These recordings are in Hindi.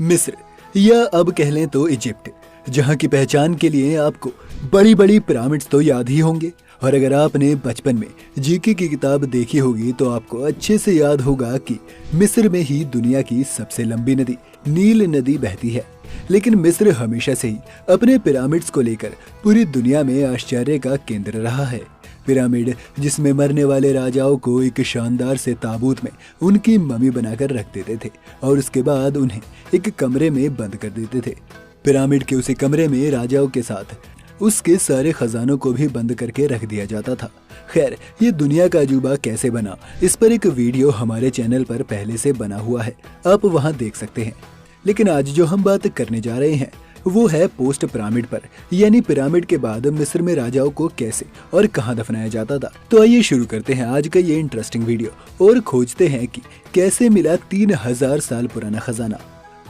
मिस्र या अब कह लें तो इजिप्ट, जहाँ की पहचान के लिए आपको बड़ी बड़ी पिरामिड्स तो याद ही होंगे। और अगर आपने बचपन में जीके की किताब देखी होगी तो आपको अच्छे से याद होगा कि मिस्र में ही दुनिया की सबसे लंबी नदी नील नदी बहती है। लेकिन मिस्र हमेशा से ही अपने पिरामिड्स को लेकर पूरी दुनिया में आश्चर्य का केंद्र रहा है। पिरामिड जिसमें मरने वाले राजाओं को एक शानदार से ताबूत में उनकी मम्मी बनाकर रख देते थे और उसके बाद उन्हें एक कमरे में बंद कर देते थे। पिरामिड के उसी कमरे में राजाओं के साथ उसके सारे खजानों को भी बंद करके रख दिया जाता था। खैर, ये दुनिया का अजूबा कैसे बना, इस पर एक वीडियो हमारे चैनल पर पहले से बना हुआ है, आप वहां देख सकते हैं। लेकिन आज जो हम बात करने जा रहे हैं वो है पोस्ट पिरामिड पर, यानी पिरामिड के बाद मिस्र में राजाओं को कैसे और कहां दफनाया जाता था। तो आइए शुरू करते हैं आज का ये इंटरेस्टिंग वीडियो और खोजते हैं कि कैसे मिला 3000 साल पुराना खजाना।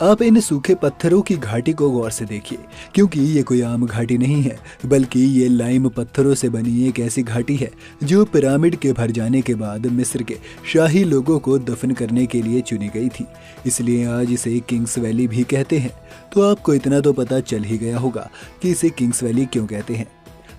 आप इन सूखे पत्थरों की घाटी को गौर से देखिए, क्योंकि ये कोई आम घाटी नहीं है, बल्कि ये लाइम पत्थरों से बनी एक ऐसी घाटी है जो पिरामिड के भर जाने के बाद मिस्र के शाही लोगों को दफन करने के लिए चुनी गई थी। इसलिए आज इसे किंग्स वैली भी कहते हैं। तो आपको इतना तो पता चल ही गया होगा कि इसे किंग्स वैली क्यों कहते हैं।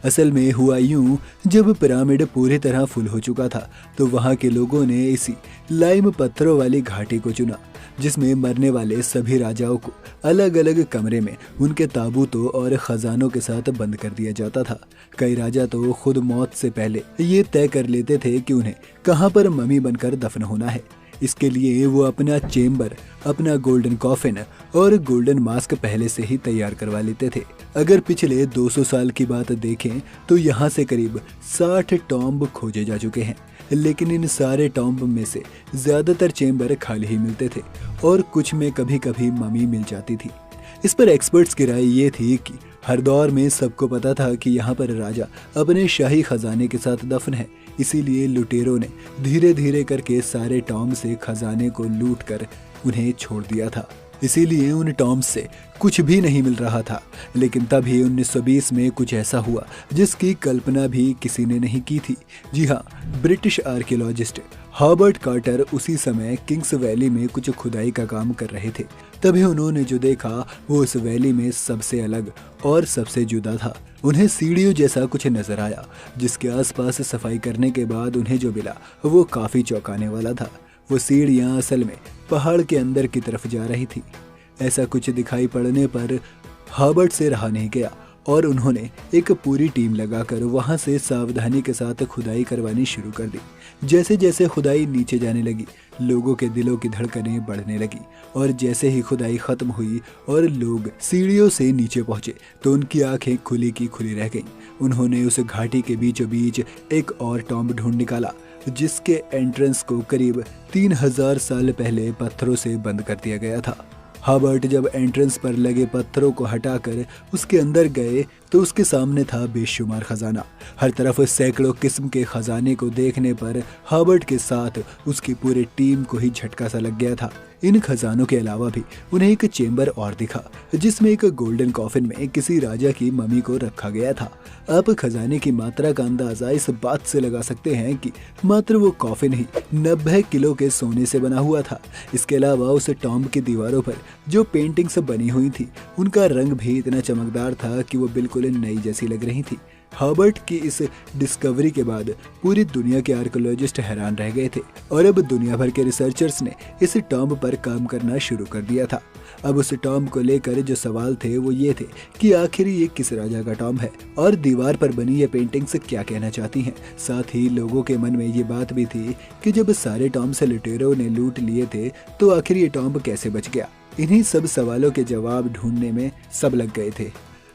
असल में हुआ यूं, जब पिरामिड पूरी तरह फुल हो चुका था तो वहाँ के लोगों ने इसी लाइम पत्थरों वाली घाटी को चुना, जिसमें मरने वाले सभी राजाओं को अलग अलग कमरे में उनके ताबूतों और खजानों के साथ बंद कर दिया जाता था। कई राजा तो खुद मौत से पहले ये तय कर लेते थे कि उन्हें कहाँ पर मम्मी बनकर दफन होना है। इसके लिए वो अपना चेम्बर, अपना गोल्डन कॉफिन और गोल्डन मास्क पहले से ही तैयार करवा लेते थे। अगर पिछले 200 साल की बात देखें तो यहाँ से करीब 60 टॉम्ब खोजे जा चुके हैं, लेकिन इन सारे टॉम्ब में से ज्यादातर चेम्बर खाली ही मिलते थे और कुछ में कभी कभी मम्मी मिल जाती थी। इस पर एक्सपर्ट्स की राय ये थी कि हर दौर में सबको पता था कि यहाँ पर राजा अपने शाही खजाने के साथ दफन है, इसीलिए लुटेरों ने धीरे धीरे करके सारे टॉम्ब से खजाने को लूट कर उन्हें छोड़ दिया था। इसीलिए उन टॉम्ब से कुछ भी नहीं मिल रहा था। लेकिन तभी 1920 में कुछ ऐसा हुआ जिसकी कल्पना भी किसी ने नहीं की थी। जी हाँ, ब्रिटिश आर्कियोलॉजिस्ट हॉबर्ट कार्टर उसी समय किंग्स वैली में कुछ खुदाई का काम कर रहे थे। तभी उन्होंने जो देखा वो उस वैली में सबसे अलग और सबसे जुदा था। उन्हें सीढ़ियों जैसा कुछ नजर आया, जिसके आसपास सफाई करने के बाद उन्हें जो मिला वो काफी चौंकाने वाला था। वो सीढ़ियाँ असल में पहाड़ के अंदर की तरफ जा रही थी। ऐसा कुछ दिखाई पड़ने पर हॉबर्ट से रहा नहीं गया और उन्होंने एक पूरी टीम लगाकर वहां से सावधानी के साथ खुदाई करवानी शुरू कर दी। जैसे जैसे खुदाई नीचे जाने लगी, लोगों के दिलों की धड़कनें बढ़ने लगी और जैसे ही खुदाई खत्म हुई और लोग सीढ़ियों से नीचे पहुंचे तो उनकी आंखें खुली की खुली रह गईं। उन्होंने उस घाटी के बीचों बीच एक और टॉम्ब ढूंढ निकाला, जिसके एंट्रेंस को करीब 3000 साल पहले पत्थरों से बंद कर दिया गया था। हॉबर्ट जब एंट्रेंस पर लगे पत्थरों को हटाकर उसके अंदर गए तो उसके सामने था बेशुमार खजाना। हर तरफ सैकड़ों किस्म के खजाने को देखने पर हॉबर्ट के साथ उसकी पूरी टीम को ही झटका सा लग गया था। इन खजानों के अलावा भी उन्हें एक चेम्बर और दिखा, जिसमें एक गोल्डन कॉफिन में किसी राजा की मम्मी को रखा गया था। आप खजाने की मात्रा का अंदाजा इस बात से लगा सकते हैं कि मात्र वो कॉफिन ही 90 किलो के सोने से बना हुआ था। इसके अलावा उस टॉम्ब की दीवारों पर जो पेंटिंग्स बनी हुई थी उनका रंग भी इतना चमकदार था कि वो बिल्कुल नई जैसी लग रही थी। हॉबर्ट की इस डिस्कवरी के बाद पूरी दुनिया के आर्कियोलॉजिस्ट हैरान रह गए थे और अब दुनिया भर के रिसर्चर्स ने इस टॉम्ब पर काम करना शुरू कर दिया था। अब उस टॉम्ब को लेकर जो सवाल थे वो ये थे कि आखिर ये किस राजा का टॉम्ब है और दीवार पर बनी ये पेंटिंग्स क्या कहना चाहती हैं। साथ ही लोगों के मन में ये बात भी थी कि जब सारे टॉम्ब से लुटेरों ने लूट लिए थे तो आखिर ये टॉम्ब कैसे बच गया। इन्हीं सब सवालों के जवाब ढूंढने में सब लग गए थे।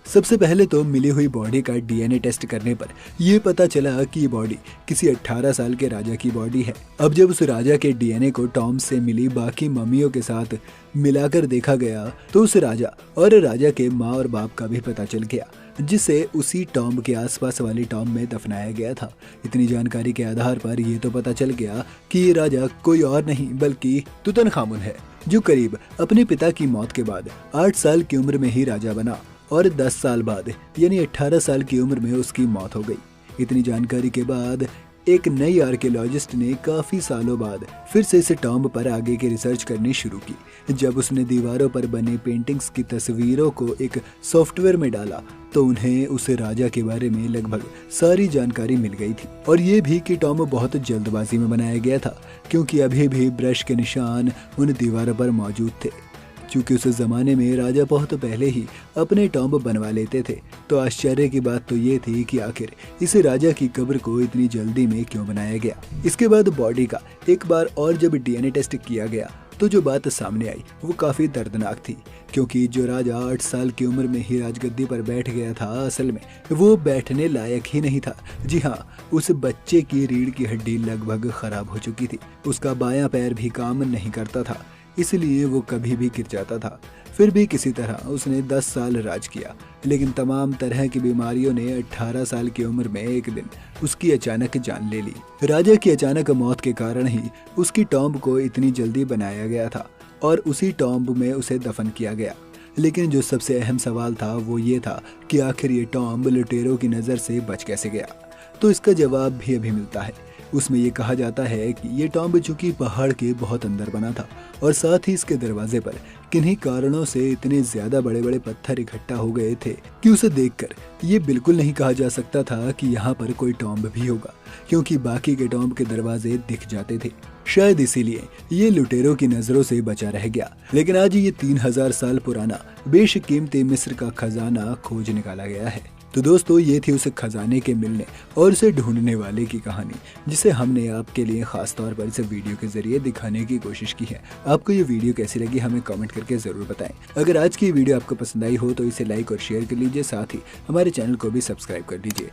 सबसे पहले तो मिली हुई बॉडी का डीएनए टेस्ट करने पर यह पता चला कि ये बॉडी किसी 18 साल के राजा की बॉडी है। अब जब उस राजा के डीएनए को टॉम्ब से मिली बाकी मम्मियों के साथ मिलाकर देखा गया तो उस राजा और राजा के माँ और बाप का भी पता चल गया, जिसे उसी टॉम्ब के आसपास वाली टॉम्ब में दफनाया गया था। इतनी जानकारी के आधार पर यह तो पता चल गया कि ये राजा कोई और नहीं बल्कि तुतनखामुन है, जो करीब अपने पिता की मौत के बाद 8 साल की उम्र में ही राजा बना और 10 साल बाद यानी 18 साल की उम्र में उसकी मौत हो गई। इतनी जानकारी के बाद एक नई आर्कियोलॉजिस्ट ने काफी सालों बाद फिर से इस टॉम्ब पर आगे की रिसर्च करनी शुरू की। जब उसने दीवारों पर बने पेंटिंग्स की तस्वीरों को एक सॉफ्टवेयर में डाला तो उन्हें उस राजा के बारे में लगभग सारी जानकारी मिल गई थी, और ये भी कि टॉम्ब बहुत जल्दबाजी में बनाया गया था क्योंकि अभी भी ब्रश के निशान उन दीवारों पर मौजूद थे। क्योंकि उस जमाने में राजा बहुत पहले ही अपने टॉम्ब बनवा लेते थे, तो आश्चर्य की बात तो ये थी कि आखिर इस राजा की कब्र को इतनी जल्दी में क्यों बनाया गया। इसके बाद बॉडी का एक बार और जब डीएनए टेस्ट किया गया तो जो बात सामने आई वो काफी दर्दनाक थी, क्योंकि जो राजा 8 साल की उम्र में ही राजगद्दी पर बैठ गया था, असल में वो बैठने लायक ही नहीं था। जी हाँ, उस बच्चे की रीढ़ की हड्डी लगभग खराब हो चुकी थी, उसका बायां पैर भी काम नहीं करता था, इसलिए वो कभी भी गिर जाता था। फिर भी किसी तरह उसने 10 साल राज किया, लेकिन तमाम तरह की बीमारियों ने 18 साल की उम्र में एक दिन उसकी अचानक जान ले ली। राजा की अचानक मौत के कारण ही उसकी टॉम्ब को इतनी जल्दी बनाया गया था और उसी टॉम्ब में उसे दफन किया गया। लेकिन जो सबसे अहम सवाल था वो ये था कि आखिर ये टॉम्ब लुटेरों की नज़र से बच कैसे गया। तो इसका जवाब भी अभी मिलता है। उसमें ये कहा जाता है कि ये टॉम्ब चूंकि पहाड़ के बहुत अंदर बना था और साथ ही इसके दरवाजे पर किन्हीं कारणों से इतने ज्यादा बड़े बड़े पत्थर इकट्ठा हो गए थे कि उसे देखकर ये बिल्कुल नहीं कहा जा सकता था कि यहाँ पर कोई टॉम्ब भी होगा, क्योंकि बाकी के टॉम्ब के दरवाजे दिख जाते थे। शायद इसीलिए ये लुटेरों की नजरों से बचा रह गया। लेकिन आज ये 3000 साल पुराना बेशकीमती मिस्र का खजाना खोज निकाला गया है। तो दोस्तों, ये थी उस खजाने के मिलने और उसे ढूंढने वाले की कहानी, जिसे हमने आपके लिए खास तौर पर इस वीडियो के जरिए दिखाने की कोशिश की है। आपको ये वीडियो कैसी लगी हमें कमेंट करके जरूर बताएं। अगर आज की वीडियो आपको पसंद आई हो तो इसे लाइक और शेयर कर लीजिए, साथ ही हमारे चैनल को भी सब्सक्राइब कर लीजिए।